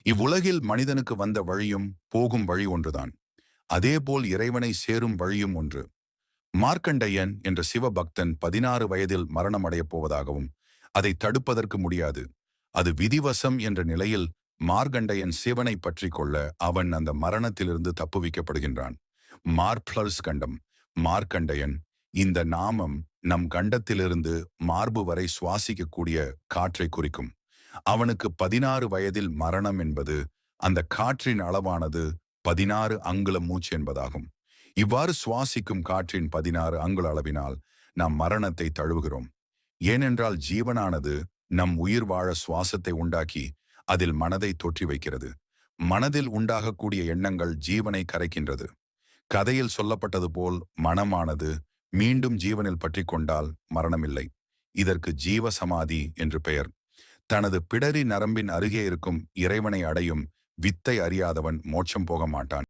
இவ்வுலகில் மனிதனுக்கு வந்த வழியும் போகும் வழி ஒன்றுதான். அதேபோல் இறைவனை சேரும் வழியும் ஒன்று. மார்க்கண்டேயன் என்ற சிவபக்தன் 16 வயதில் மரணமடையப் போவதாகவும் அதை தடுப்பதற்கு முடியாது, அது விதிவசம் என்ற நிலையில் மார்க்கண்டேயன் சிவனை பற்றி கொள்ள அவன் அந்த மரணத்திலிருந்து தப்புவிக்கப்படுகின்றான். மார்ப்ளஸ் கண்டம், மார்க்கண்டேயன். இந்த நாமம் நம் கண்டத்திலிருந்து மார்பு வரை சுவாசிக்கக்கூடிய காற்றை குறிக்கும். அவனுக்கு 16 வயதில் மரணம் என்பது அந்த காற்றின் அளவானது 16 அங்குல மூச்சு என்பதாகும். இவ்வாறு சுவாசிக்கும் காற்றின் 16 அங்குல அளவினால் நாம் மரணத்தை தழுவுகிறோம். ஏனென்றால் ஜீவனானது நம் உயிர் வாழ சுவாசத்தை உண்டாக்கி அதில் மனதை தொற்றி வைக்கிறது. மனதில் உண்டாகக்கூடிய எண்ணங்கள் ஜீவனை கரைக்கின்றது. கதையில் சொல்லப்பட்டது போல் மனமானது மீண்டும் ஜீவனில் பற்றி கொண்டால் மரணமில்லை. இதற்கு ஜீவ சமாதி என்று பெயர். தனது பிடரி நரம்பின் அருகே இருக்கும் இறைவனை அடையும் வித்தை அறியாதவன் மோட்சம் போக மாட்டான்.